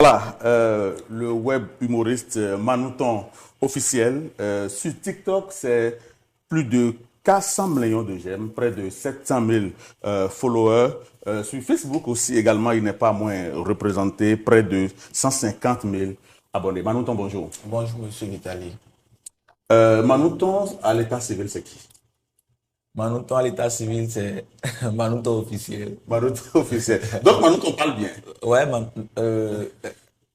Voilà, le web humoriste Manouton officiel. Sur TikTok, c'est plus de 400 millions de j'aime, près de 700 000 followers. Sur Facebook aussi, également, il n'est pas moins représenté, près de 150 000 abonnés. Manouton, bonjour. Bonjour, monsieur Vitali. Manouton, à l'état civil, c'est qui? Manouton à l'état civil, c'est Manouton officiel. Manouton officiel. Donc, Manouton parle bien. Ouais,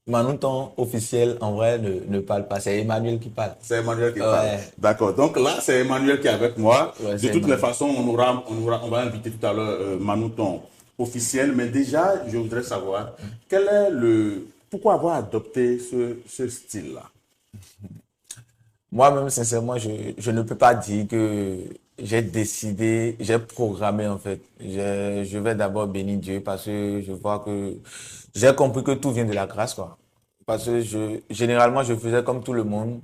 Manouton officiel, en vrai, ne parle pas. C'est Emmanuel qui parle. C'est Emmanuel qui parle. Ouais, D'accord. Donc là, c'est Emmanuel qui est avec moi. ouais, De c'est toutes les Emmanuel. façons, on va inviter tout à l'heure Manouton officiel. Mais déjà, je voudrais savoir quel est pourquoi avoir adopté ce style-là? Moi-même, sincèrement, je ne peux pas dire que j'ai décidé, j'ai programmé en fait. Je vais d'abord bénir Dieu parce que je vois que j'ai compris que tout vient de la grâce, quoi. Parce que généralement, je faisais comme tout le monde.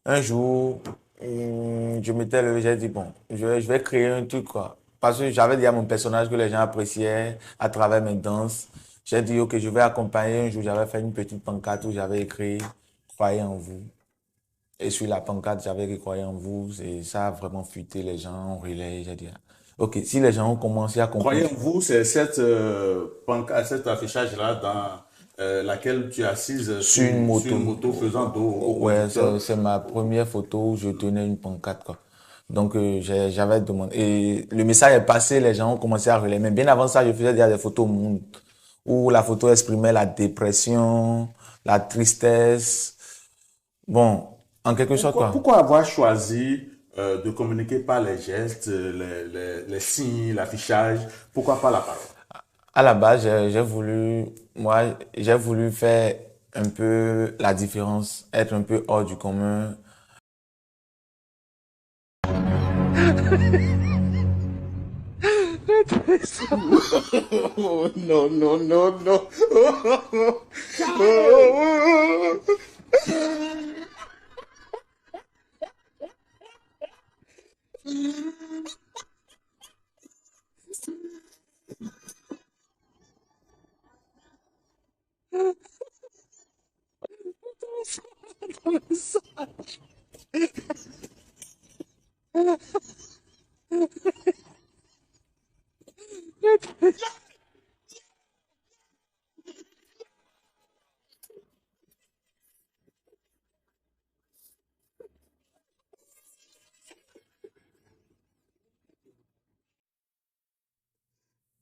Un jour, je m'étais levé, j'ai dit, bon, je vais créer un truc, quoi. Parce que j'avais déjà mon personnage que les gens appréciaient à travers mes danses. J'ai dit, ok, je vais accompagner. Un jour, j'avais fait une petite pancarte où j'avais écrit, croyez en vous. Et sur la pancarte, j'avais écrit croyez en vous. Et ça a vraiment fuité, les gens ont relayé. J'ai dit, ah, ok, si les gens ont commencé à comprendre. Croyez en vous, c'est cette cet affichage-là dans laquelle tu es assise Sur une sur une moto. moto faisant dos au Ouais, conducteur. c'est ma première photo où je tenais une pancarte, quoi. Donc, j'avais demandé. Et le message est passé, les gens ont commencé à relayer. Mais bien avant ça, je faisais déjà des photos monde où la photo exprimait la dépression, la tristesse. Bon, en quelque sorte, quoi. Pourquoi avoir choisi de communiquer par les gestes, les signes, l'affichage? Pourquoi pas la parole? À la base, j'ai voulu faire un peu la différence, être un peu hors du commun. Oh, non, non, non, non.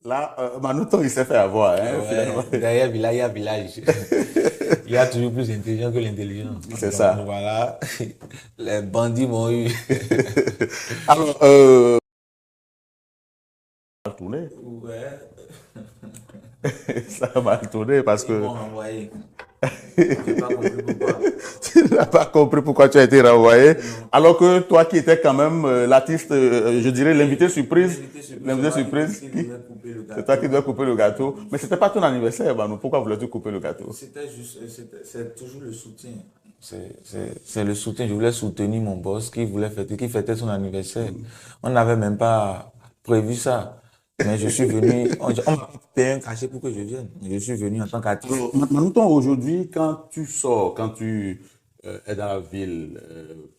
Là, Manouton, il s'est fait avoir, hein, finalement. Ouais, derrière village, il y a village. Il y a toujours plus intelligent que l'intelligent. C'est Donc ça. voilà, les bandits m'ont eu. Alors, tourné. Ouais, Ça va mal tourner parce ils que m'ont envoyé. J'ai pas compris pourquoi. tu n'as pas compris pourquoi tu as été renvoyé. Non. Alors que toi qui étais quand même l'artiste, je dirais l'invité surprise, L'invité surprise, c'est l'invité moi surprise, qui devais couper le c'est toi gâteau. qui dois couper le gâteau. Mais c'était pas ton anniversaire, Manu. Pourquoi voulais-tu couper le gâteau? C'était juste, c'est toujours le soutien. C'est le soutien. Je voulais soutenir mon boss qui fêtait son anniversaire. On n'avait même pas prévu ça. Mais je suis venu, on m'a payé un cachet pour que je vienne. Je suis venu en tant qu'artiste. Alors, Manouton, aujourd'hui, quand tu sors, quand tu es dans la ville,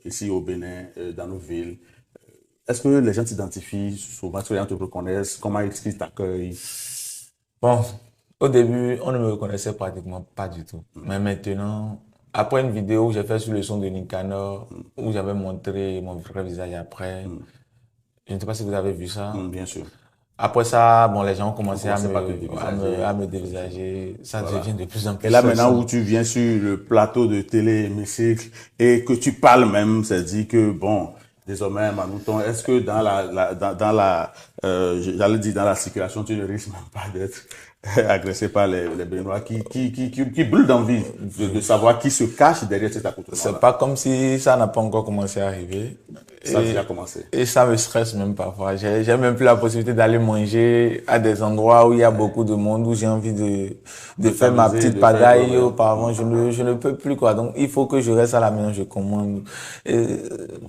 ici au Bénin, dans nos villes, est-ce que les gens t'identifient souvent, est-ce que les gens te reconnaissent? Comment est-ce qu'ils t'accueillent? Bon, au début, on ne me reconnaissait pratiquement pas du tout. Mais maintenant, après une vidéo que j'ai faite sur le son de Nicanor, où j'avais montré mon vrai visage après, je ne sais pas si vous avez vu ça. Bien sûr. Après ça, bon, les gens ont On commencé commençait par te dévisager. à me dévisager. Ça Voilà. devient de plus en Et plus là, maintenant où stressant. tu viens sur le plateau de télé hémicycle et que tu parles même, c'est dit que, bon, désormais, Manouton, est-ce que dans la, j'allais dire dans la circulation, tu ne risques même pas d'être agressé par les Béninois qui brûlent d'envie de savoir qui se cache derrière cet C'est accoutrement-là. pas comme si ça n'a pas encore commencé à arriver. Ça a déjà commencé. Et ça me stresse même parfois. J'ai même plus la possibilité d'aller manger à des endroits où il y a beaucoup de monde, où j'ai envie de De faire ma t'amuser, petite de faire, ouais, pagaille. ouais. Auparavant, je ne peux plus, quoi. Donc, il faut que je reste à la maison, je commande. Et,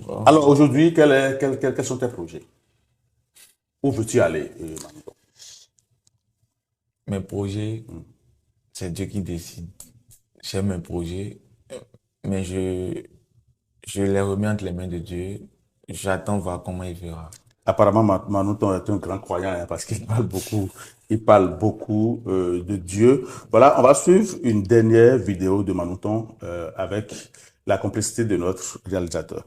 bon, Alors aujourd'hui, quels sont tes projets? Où veux-tu aller, Manouton? mes projets, c'est Dieu qui décide. j'ai mes projets, mais je les remets entre les mains de Dieu. J'attends voir comment il verra. Apparemment, Manouton est un grand croyant hein, parce il parle beaucoup de Dieu. Voilà, on va suivre une dernière vidéo de Manouton avec la complicité de notre réalisateur.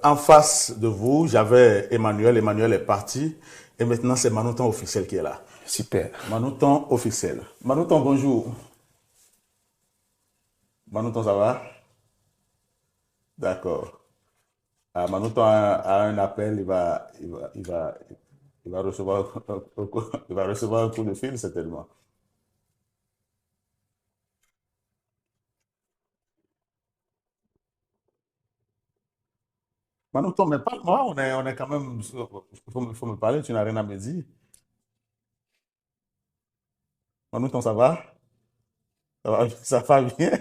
En face de vous, j'avais Emmanuel. Emmanuel est parti. Et maintenant, c'est Manouton officiel qui est là. Super. Manouton officiel. Manouton, bonjour. Manouton, ça va? D'accord. Ah, Manouton a un appel, il va recevoir, il va recevoir un coup de fil, certainement. Manouton, mais parle-moi, on est quand même, faut me parler, tu n'as rien à me dire. Manouton, ça va? Ça va bien?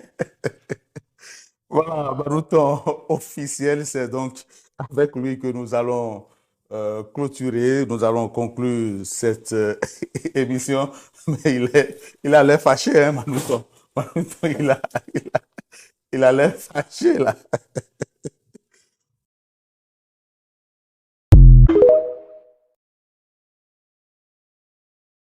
Voilà, Manouton officiel, c'est donc avec lui que nous allons clôturer, nous allons conclure cette émission. Mais il a l'air fâché, hein, Manouton. Manouton, il a l'air fâché, là.